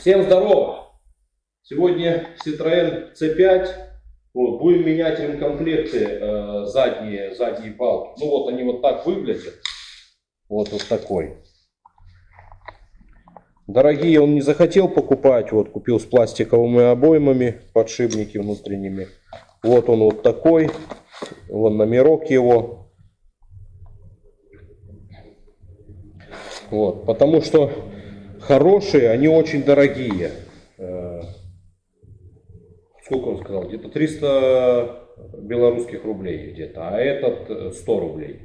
Всем здорово! Сегодня Citroen C5. Вот, будем менять ремкомплекты задние балки. Ну вот они вот так выглядят. Вот такой. Дорогие он не захотел покупать. Вот купил с пластиковыми обоймами, подшипники внутренними. Вот он вот такой. Вон номерок его. Вот, потому что хорошие, они очень дорогие. Сколько он сказал? Где-то 300 белорусских рублей где-то, а этот 100 рублей.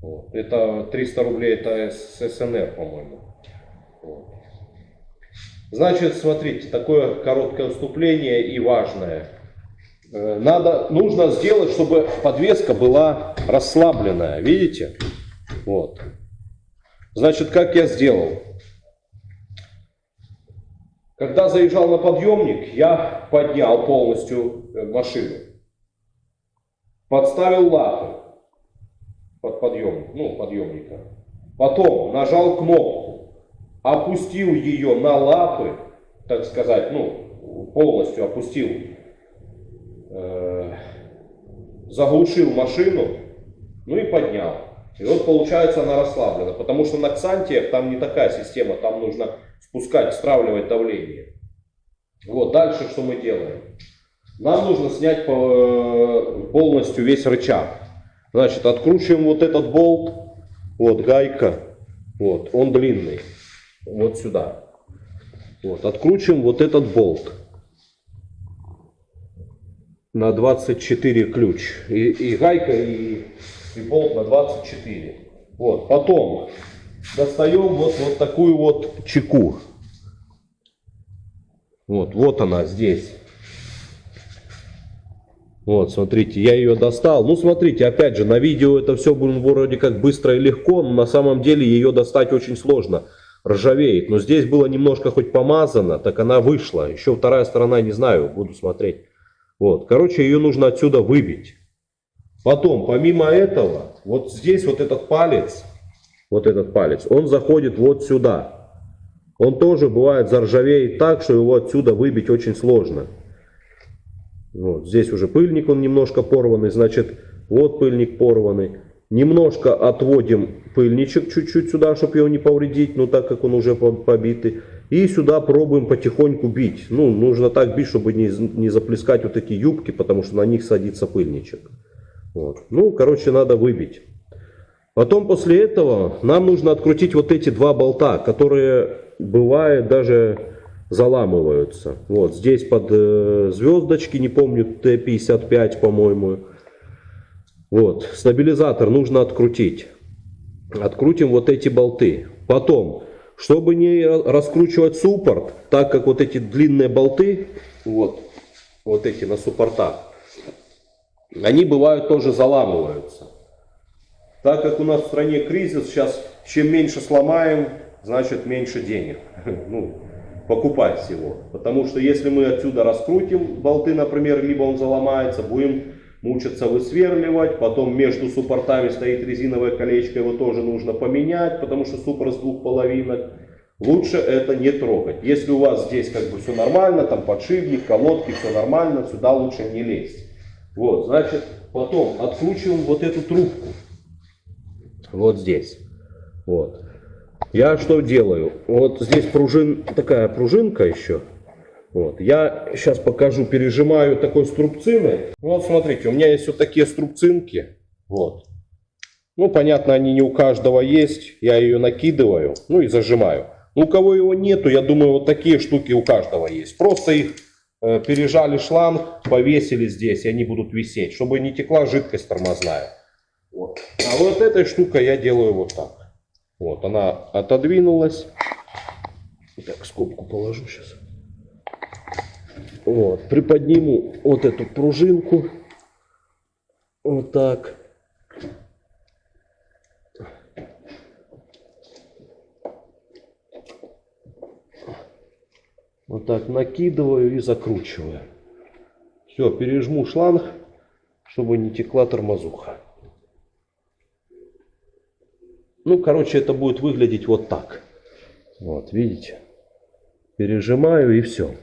Вот. Это 300 рублей, это СССР, по-моему. Вот. Значит, смотрите, такое короткое вступление и важное. Нужно сделать, чтобы подвеска была расслабленная, видите? Вот. Значит, как я сделал? Когда заезжал на подъемник, я поднял полностью машину. Подставил лапы под подъемник, подъемника. Потом нажал кнопку, опустил ее на лапы, так сказать, полностью опустил. Заглушил машину, и поднял. И вот получается она расслаблена, потому что на Ксантиях там не такая система, там нужно спускать, стравливать давление. Вот, дальше что мы делаем? Нам нужно снять полностью весь рычаг. Значит, откручиваем вот этот болт, вот гайка, вот, он длинный, вот сюда. Вот, откручиваем вот этот болт на 24 ключ. И гайка, и болт на 24. Вот, потом достаем вот такую вот чеку. Вот она здесь. Вот, смотрите, я ее достал. Смотрите, опять же, на видео это все будет вроде как быстро и легко, но на самом деле ее достать очень сложно. Ржавеет. Но здесь было немножко хоть помазано, так она вышла. Еще вторая сторона, не знаю, буду смотреть. Вот, короче, ее нужно отсюда выбить. Потом, помимо этого, вот здесь вот этот палец, он заходит вот сюда. Он тоже бывает заржавеет так, что его отсюда выбить очень сложно. Вот, здесь уже пыльник, он немножко порванный, значит, вот пыльник порванный. Немножко отводим пыльничек чуть-чуть сюда, чтобы его не повредить, так как он уже побитый. И сюда пробуем потихоньку бить. Нужно так бить, чтобы не заплескать вот эти юбки, потому что на них садится пыльничек. Вот. Короче, надо выбить. Потом после этого нам нужно открутить вот эти два болта, которые бывает даже заламываются. Вот здесь под звездочки, не помню, Т-55, по-моему. Вот, стабилизатор нужно открутить. Открутим вот эти болты. Потом, чтобы не раскручивать суппорт, так как вот эти длинные болты, вот эти на суппортах, они бывают тоже заламываются. Так как у нас в стране кризис, сейчас чем меньше сломаем, значит меньше денег. Покупать всего. Потому что если мы отсюда раскрутим болты, например, либо он заломается, будем мучиться высверливать. Потом между суппортами стоит резиновое колечко, его тоже нужно поменять, потому что суппорт с двух половинок. Лучше это не трогать. Если у вас здесь все нормально, там подшипник, колодки, все нормально, сюда лучше не лезть. Вот, значит, потом откручиваем вот эту трубку. Вот здесь. Вот. Я что делаю? Вот здесь такая пружинка еще. Вот. Я сейчас покажу, пережимаю такой струбциной. Вот смотрите, у меня есть вот такие струбцинки. Вот. Понятно, они не у каждого есть. Я ее накидываю, и зажимаю. У кого его нету, я думаю, вот такие штуки у каждого есть. Просто их пережали шланг, повесили здесь, и они будут висеть, чтобы не текла жидкость тормозная. Вот. А вот этой штукой я делаю вот так. Вот, она отодвинулась. Так, скобку положу сейчас. Вот, приподниму вот эту пружинку. Вот так. Вот так накидываю и закручиваю. Все, пережму шланг, чтобы не текла тормозуха. Короче, это будет выглядеть вот так. Вот, видите? Пережимаю и все.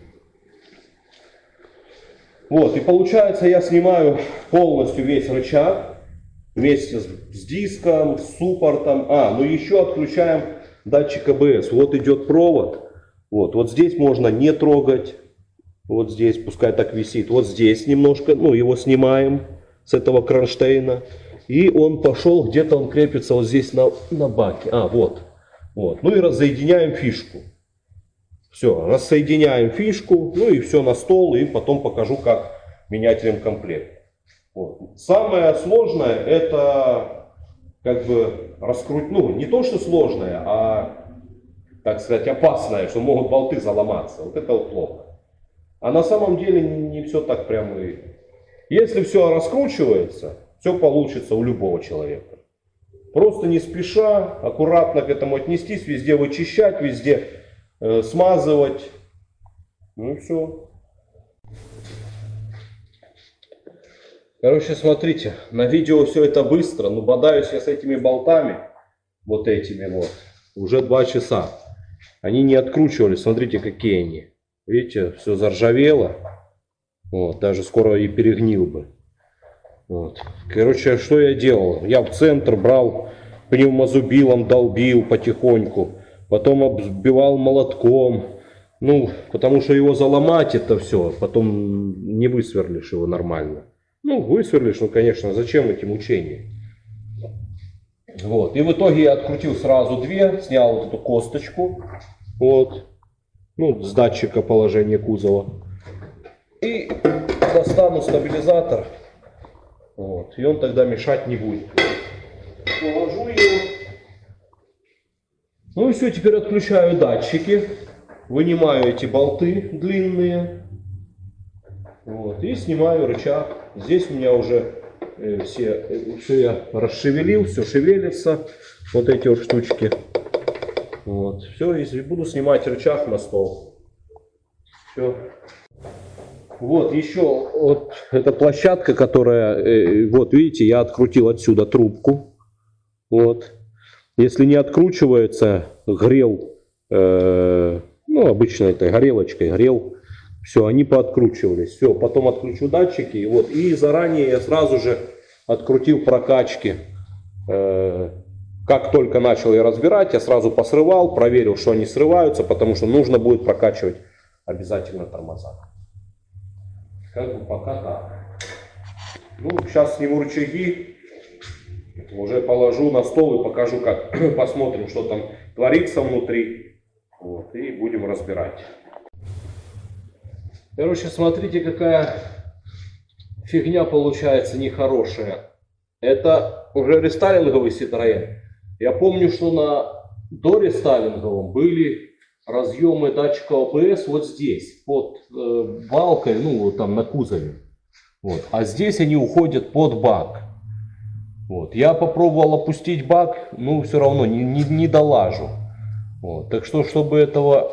Вот, и получается, я снимаю полностью весь рычаг вместе с диском, с суппортом. Ну еще отключаем датчик АБС. Вот идет провод. Вот здесь можно не трогать. Вот здесь, пускай так висит. Вот здесь немножко, его снимаем с этого кронштейна. И он пошел, где-то он крепится вот здесь на баке. Вот. Ну и разсоединяем фишку. Все, рассоединяем фишку, и все на стол, и потом покажу, как менять ремкомплект. Вот. Самое сложное это как бы раскрутить, не то что сложное, а, так сказать, опасное, что могут болты заломаться. Вот это вот плохо. А на самом деле не все так прямо и... Если все раскручивается, все получится у любого человека. Просто не спеша, аккуратно к этому отнестись, везде вычищать, везде смазывать. Ну и все. Короче, смотрите, на видео все это быстро, но бодаюсь я с этими болтами, вот этими вот, уже 2 часа. Они не откручивались, смотрите, какие они. Видите, все заржавело. Вот, даже скоро и перегнил бы. Вот. Короче, что я делал? Я в центр брал пневмозубилом, долбил потихоньку. Потом оббивал молотком. Потому что его заломать это все, потом не высверлишь его нормально. Высверлишь, конечно, зачем эти мучения? Вот. И в итоге я открутил сразу 2, снял вот эту косточку. Вот. С датчика положения кузова. И достану стабилизатор. Вот. И он тогда мешать не будет. Положу его. И все, теперь отключаю датчики. Вынимаю эти болты длинные. Вот. И снимаю рычаг. Здесь у меня уже все я расшевелил, все шевелится. Вот эти вот штучки. Вот. Все, и буду снимать рычаг на стол. Все. Вот еще вот эта площадка, которая, вот видите, я открутил отсюда трубку. Вот. Если не откручивается, грел, обычно этой горелочкой грел, все, они пооткручивались. Все, потом отключу датчики. И заранее я сразу же открутил прокачки. Как только начал я разбирать, я сразу посрывал, проверил, что они срываются, потому что нужно будет прокачивать обязательно тормоза. Как бы пока так. Сейчас сниму рычаги, уже положу на стол и покажу, как посмотрим, что там творится внутри. Вот, и будем разбирать. Короче, смотрите, какая фигня получается нехорошая. Это уже рестайлинговый Citroën. Я помню, что на дорестайлинговом были разъемы датчика АБС вот здесь, под балкой, вот там на кузове. Вот. А здесь они уходят под бак. Вот. Я попробовал опустить бак, все равно не долажу. Вот. Так что, чтобы этого...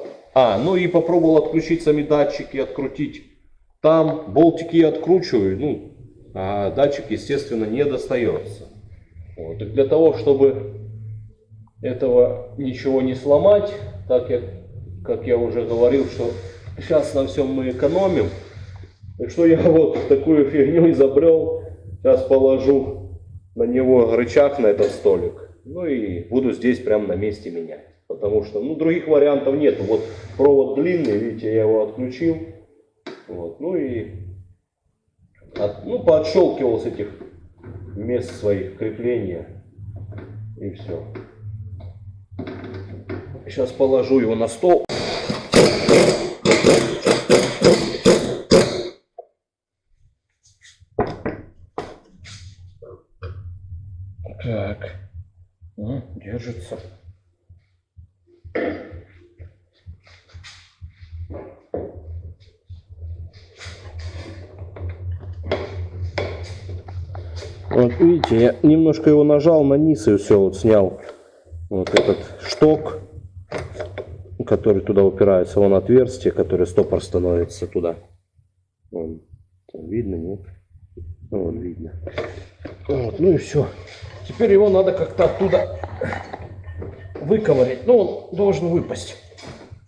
и попробовал отключить сами датчики, открутить. Там болтики я откручиваю, а датчик, естественно, не достается. Вот. И для того, чтобы этого ничего не сломать, как я уже говорил, что сейчас на всем мы экономим. Так что я вот такую фигню изобрел. Сейчас положу на него рычаг, на этот столик. И буду здесь прямо на месте менять. Потому что других вариантов нет. Вот провод длинный, видите, я его отключил. Вот. Поотщелкивал с этих мест своих крепления. И все. Сейчас положу его на стол. Так. Держится. Вот видите, я немножко его нажал на низ и все, снял вот этот шток, который туда упирается, вон отверстие, которое стопор становится туда. Видно, нет? Видно. Вот, и все. Теперь его надо как-то оттуда выковырять. Он должен выпасть.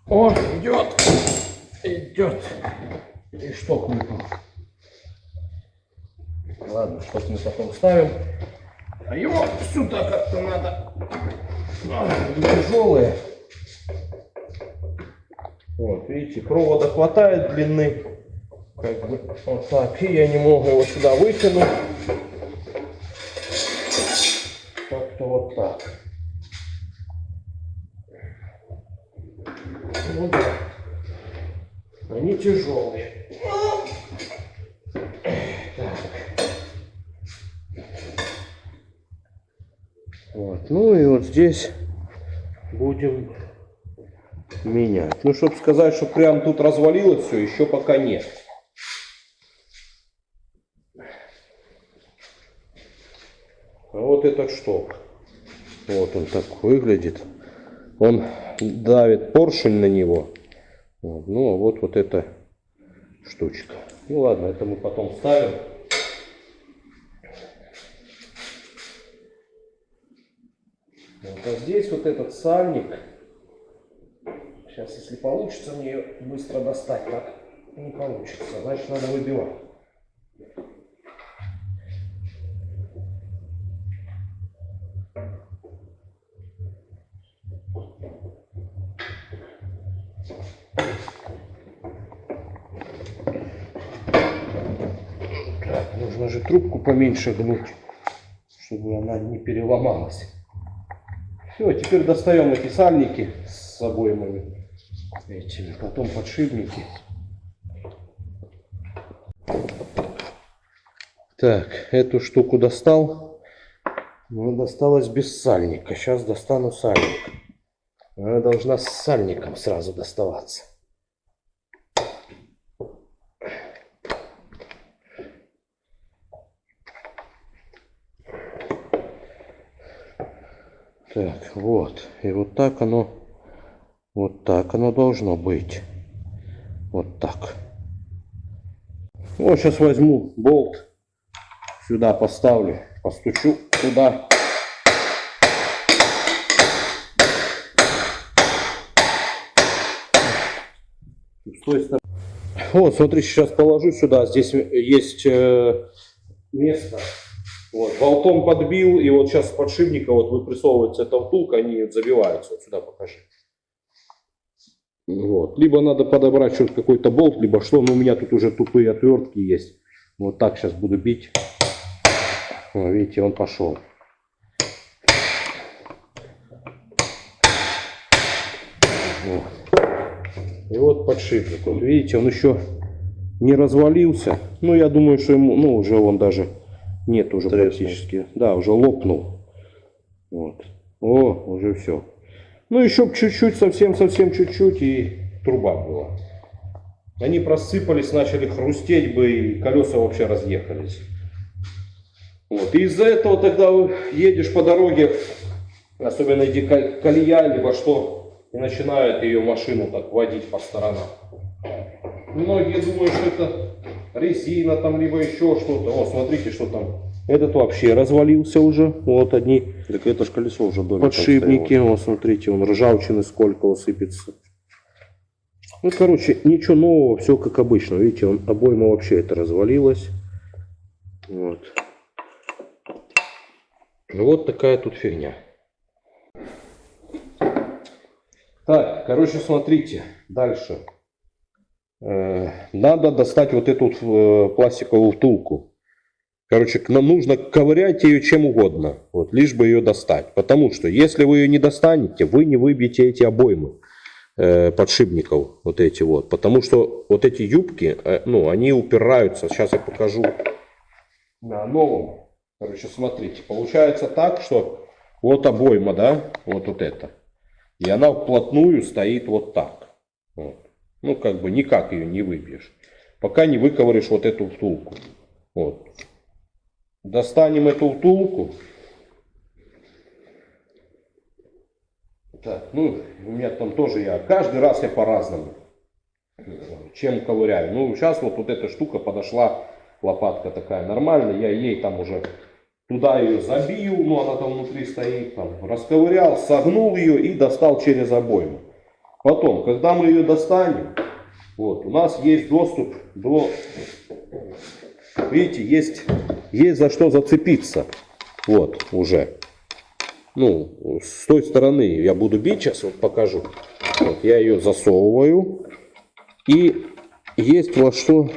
Идет. идет. И шток выпал. Ладно, шток мы потом ставим. А его сюда как-то надо. Тяжелые. Вот, видите, провода хватает длины. Как бы вот так. И я немного его сюда вытяну. Как-то вот так. Ну да. Они тяжелые. Так. Вот. Ну и вот здесь будем менять. Ну, чтобы сказать, что прям тут развалилось все, еще пока нет. А вот этот шток. Вот он так выглядит. Он давит поршень на него. Вот. Ну, а вот эта штучка. Ну, ладно, это мы потом ставим. Вот. А здесь вот этот сальник. Сейчас, если получится мне ее быстро достать, так не получится. Значит, надо выбивать. Так, нужно же трубку поменьше гнуть, чтобы она не переломалась. Все, теперь достаем эти сальники с обоймами. Этими, потом подшипники. Так, эту штуку достал. Но досталось без сальника. Сейчас достану сальник. Она должна с сальником сразу доставаться. Так, вот. И вот так оно должно быть. Вот так. Вот сейчас возьму болт. Сюда поставлю. Постучу туда. Вот, смотри, сейчас положу сюда. Здесь есть место. Вот, болтом подбил, и вот сейчас с подшипника вот выпрессовывается эта втулка, они забиваются. Вот сюда покажи. Вот. Либо надо подобрать что-то, какой-то болт, либо что. Но у меня тут уже тупые отвертки есть. Вот так сейчас буду бить. О, видите, он пошел. Вот. И вот подшипник. Вот видите, он еще не развалился. Ну, я думаю, что ему, ну, уже он даже нет уже практически. Да, уже лопнул. Вот. О, уже все. Ну, еще чуть-чуть, совсем чуть-чуть, и труба была. Они просыпались, начали хрустеть бы, и колеса вообще разъехались. Вот. И из-за этого тогда едешь по дороге, особенно где колея, либо что, и начинают ее машину так водить по сторонам. Многие думают, что это резина там, либо еще что-то. О, смотрите, что там. Этот вообще развалился уже. Вот одни. Так это ж колесо уже дома. Подшипники. Вот, смотрите, он ржавчины сколько усыпется. Ну, короче, ничего нового, все как обычно. Видите, он, обойма вообще это развалилась. Вот. Вот такая тут фигня. Так, короче, смотрите. Дальше. Надо достать вот эту пластиковую втулку. Короче, нам нужно ковырять ее чем угодно, вот, лишь бы ее достать. Потому что если вы ее не достанете, вы не выбьете эти обоймы подшипников, вот эти вот. Потому что вот эти юбки, ну, они упираются. Сейчас я покажу на новом. Короче, смотрите, получается так, что вот обойма, да, вот это. И она вплотную стоит вот так. Вот. Ну, как бы никак ее не выбьешь, пока не выковыришь вот эту втулку. Вот. Достанем эту втулку. Так, ну, у меня там тоже каждый раз я по-разному чем ковыряю. Ну, сейчас вот эта штука подошла, лопатка такая нормальная, я ей там уже туда ее забил, ну, она там внутри стоит, там, расковырял, согнул ее и достал через обойму. Потом, когда мы ее достанем, Вот, у нас есть доступ до, видите, есть за что зацепиться. Вот, уже. Ну, с той стороны я буду бить, сейчас вот покажу. Вот, я ее засовываю. И есть во что,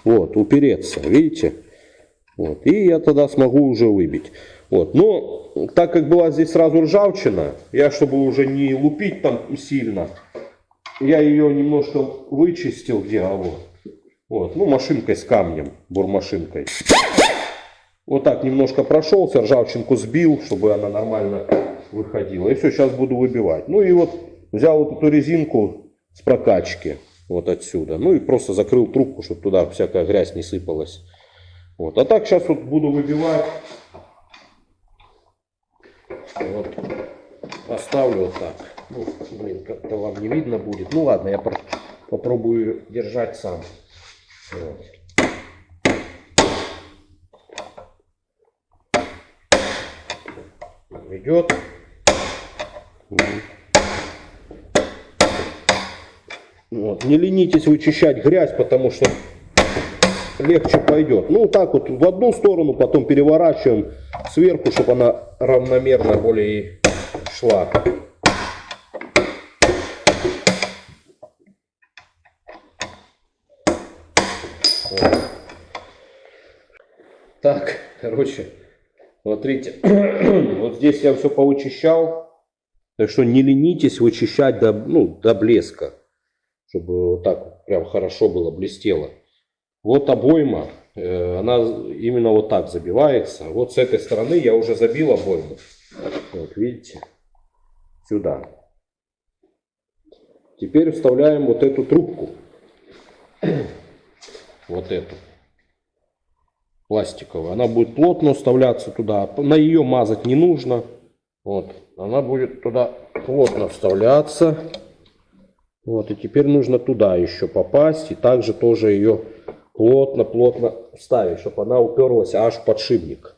вот, упереться, видите? Вот, и я тогда смогу уже выбить. Вот, но так как была здесь сразу ржавчина, я, чтобы уже не лупить там сильно, я ее немножко вычистил, вот, ну, машинкой с камнем, бурмашинкой. Вот так немножко прошелся, ржавчинку сбил, чтобы она нормально выходила. И все, сейчас буду выбивать. Ну и вот взял вот эту резинку с прокачки, вот отсюда. Ну и просто закрыл трубку, чтобы туда всякая грязь не сыпалась. Вот. А так сейчас вот буду выбивать. Вот. Поставлю вот так. Ну, блин, как-то вам не видно будет. Ну ладно, я попробую держать сам. Вот. Идет. Вот. Не ленитесь вычищать грязь, потому что легче пойдет. Ну так вот в одну сторону, потом переворачиваем сверху, чтобы она равномерно более шла. Вот. Так, короче, смотрите, вот здесь я все повычищал, так что не ленитесь вычищать до блеска, чтобы вот так прям хорошо было, блестело. Вот обойма, она именно вот так забивается. Вот с этой стороны я уже забил обойму. Вот видите, сюда. Теперь вставляем вот эту трубку, вот эту. Пластиковая. Она будет плотно вставляться туда. На ее мазать не нужно. Вот. Она будет туда плотно вставляться. Вот. И теперь нужно туда еще попасть. И также тоже ее плотно вставить, чтобы она уперлась аж в подшипник.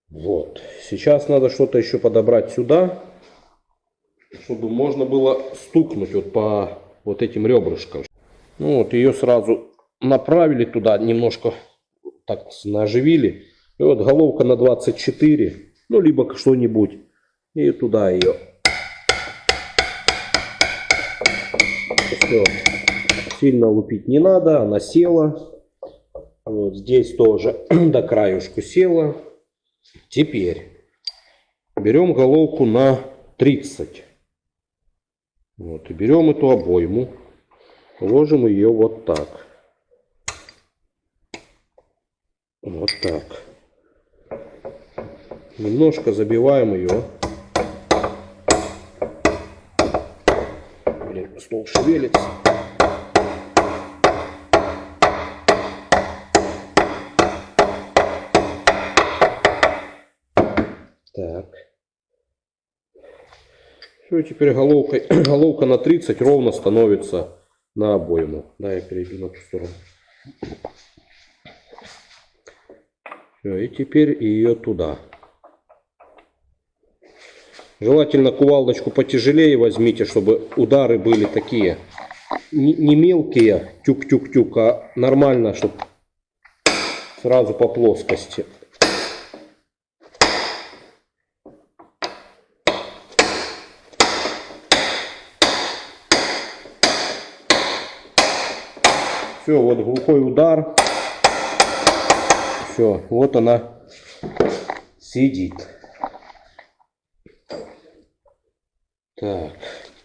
Вот. Сейчас надо что-то еще подобрать сюда, чтобы можно было стукнуть вот по вот этим ребрышкам. Ну вот ее сразу направили туда, немножко так оживили. И вот головка на 24, ну либо что-нибудь. И туда ее. Все. Сильно лупить не надо, она села. Вот здесь тоже до краюшку села. Теперь берем головку на 30. Вот, и берем эту обойму. Ложим ее вот так. Вот так. Немножко забиваем ее. Блин, стол шевелится. Так. Все, теперь головка на 30 ровно становится на обойму. Да, я перейду на ту сторону. Все, и теперь ее туда. Желательно кувалдочку потяжелее возьмите, чтобы удары были такие. Не мелкие, тюк-тюк-тюк, а нормально, чтобы сразу по плоскости. Все, вот глухой удар. Все, вот она сидит. Так.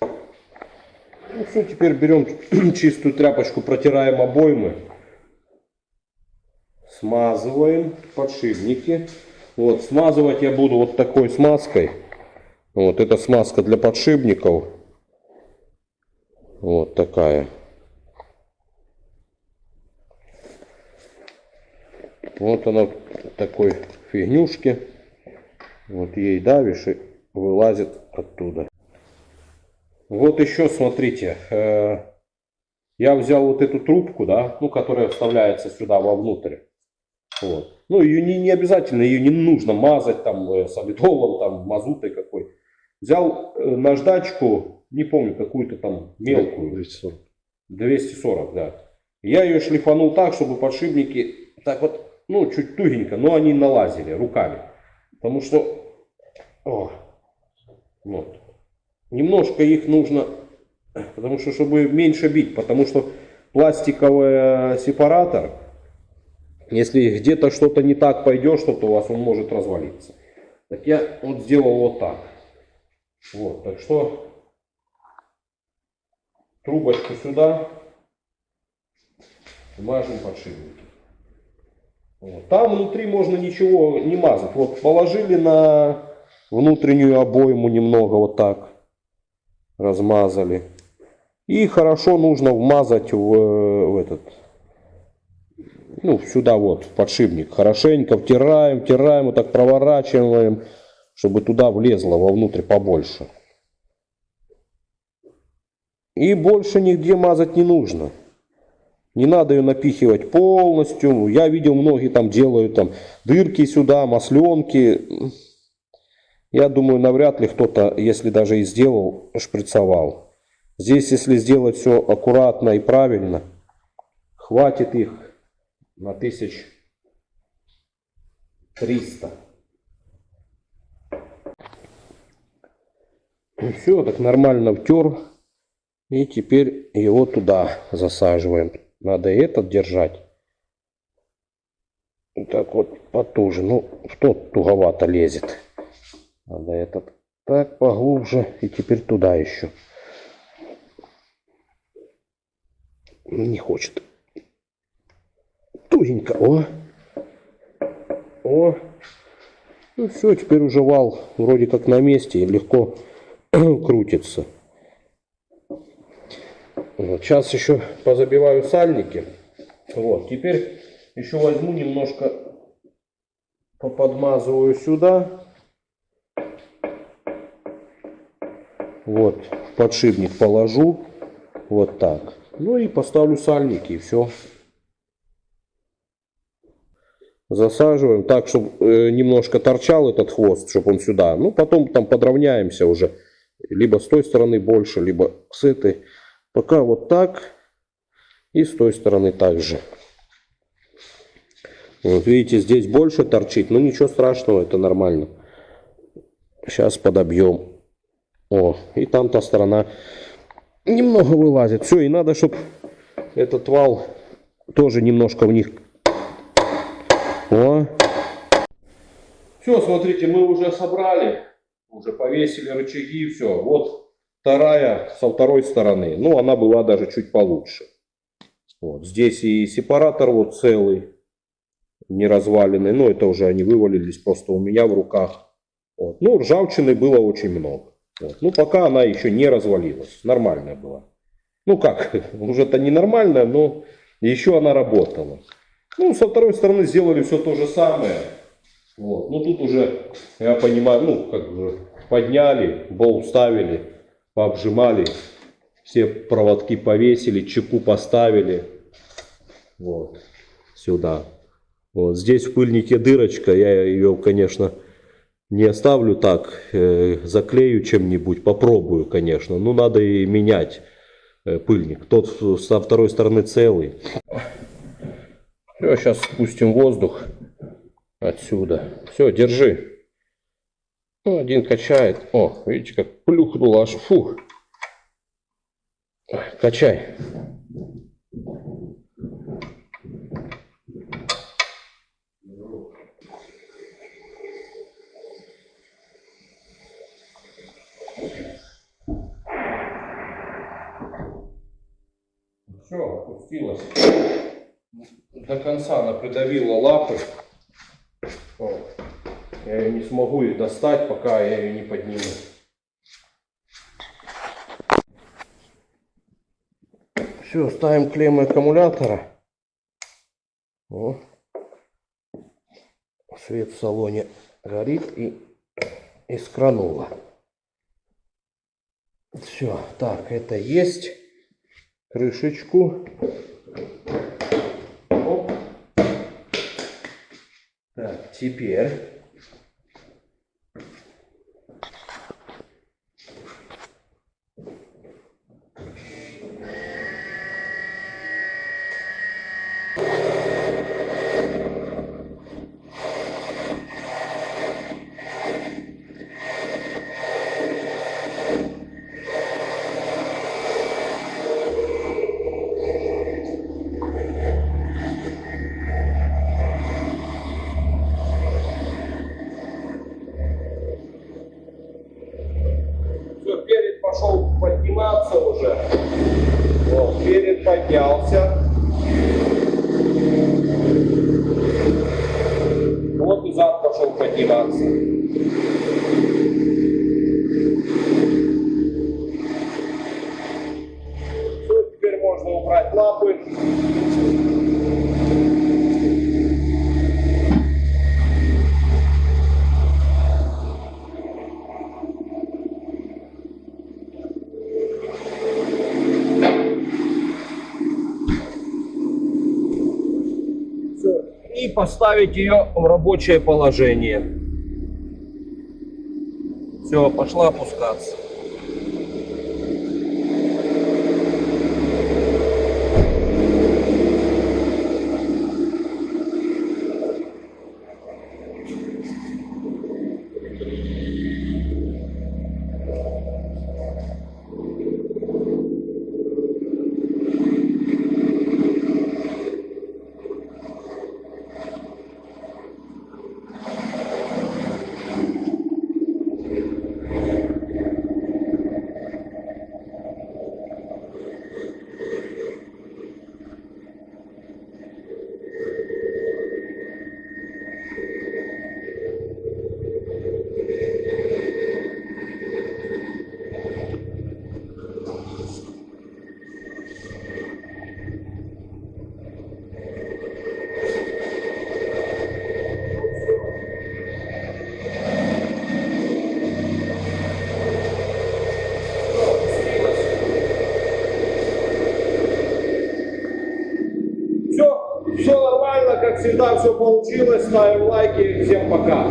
Ну все, теперь берем чистую тряпочку, протираем обоймы. Смазываем подшипники. Вот, смазывать я буду вот такой смазкой. Вот, это смазка для подшипников. Вот такая. Вот она в такой фигнюшке. Вот ей давишь и вылазит оттуда. Вот еще смотрите. Я взял вот эту трубку, да, ну, которая вставляется сюда вовнутрь. Вот. Ну, ее не обязательно, ее не нужно мазать там солидолом, там мазутой какой. Взял наждачку не помню, какую-то там мелкую. 240. 240, да. Я ее шлифанул так, чтобы подшипники так вот, ну, чуть тугенько, но они налазили руками. Потому что, вот, немножко их нужно, потому что, чтобы меньше бить, потому что пластиковый сепаратор, если где-то что-то не так пойдет, что-то у вас, он может развалиться. Так я вот сделал вот так. Вот, так что трубочку сюда, мажем подшипники. Вот. Там внутри можно ничего не мазать. Вот положили на внутреннюю обойму немного вот так, размазали. И хорошо нужно вмазать в этот, ну, сюда вот, в подшипник. Хорошенько втираем, втираем, вот так проворачиваем, чтобы туда влезло вовнутрь побольше. И больше нигде мазать не нужно. Не надо ее напихивать полностью. Я видел, многие там делают там дырки сюда, масленки. Я думаю, навряд ли кто-то, если даже и сделал, шприцовал. Здесь, если сделать все аккуратно и правильно, хватит их на 1300. И все, так нормально втер. И теперь его туда засаживаем. Надо этот держать. Так вот потуже. Ну, что туговато лезет. Надо этот так поглубже. И теперь туда еще. Не хочет. Тугенько. О. О. Ну все, теперь уже вал вроде как на месте и легко крутится. Вот. Сейчас еще позабиваю сальники. Вот. Теперь еще возьму немножко, поподмазываю сюда. Вот. Подшипник положу. Вот так. Ну и поставлю сальники, и все. Засаживаем так, чтобы немножко торчал этот хвост, чтобы он сюда. Ну, потом там подровняемся уже. Либо с той стороны больше, либо с этой. Пока вот так. И с той стороны также. Вот видите, здесь больше торчит. Но ничего страшного, это нормально. Сейчас подобьем. О, и там та сторона немного вылазит. Все, и надо, чтобы этот вал тоже немножко в них... О. Все, смотрите, мы уже собрали. Уже повесили рычаги, все. Вот вторая со второй стороны. Ну, она была даже чуть получше. Вот здесь и сепаратор вот целый, не разваленный. Но это уже они вывалились просто у меня в руках. Вот. Ну, ржавчины было очень много. Вот. Ну, пока она еще не развалилась. Нормальная была. Ну как, уже-то не нормальная, но еще она работала. Ну, со второй стороны сделали все то же самое. Вот. Ну, тут уже, я понимаю, ну, как бы подняли, болт ставили, пообжимали, все проводки повесили, чеку поставили. Вот, сюда. Вот. Здесь в пыльнике дырочка, я ее, конечно, не оставлю так, заклею чем-нибудь, попробую, конечно. Ну, надо и менять пыльник. Тот со второй стороны целый. Все, сейчас спустим воздух отсюда. Все, держи. Ну, один качает. О, видите, как плюхнуло аж. Фух. Качай. Все, опустилась. До конца она придавила лапы. О, я ее не смогу их достать, пока я ее не подниму. Все, ставим клеммы аккумулятора. О. Свет в салоне горит и искрануло. Все, так, это есть. Крышечку. Оп. Так, теперь уже. Вот, перед поднялся. Вот и зад пошел подниматься. Все, теперь можно убрать лапы. И поставить ее в рабочее положение. Все, пошла опускаться. Все нормально, как всегда, все получилось. Ставим лайки. Всем пока.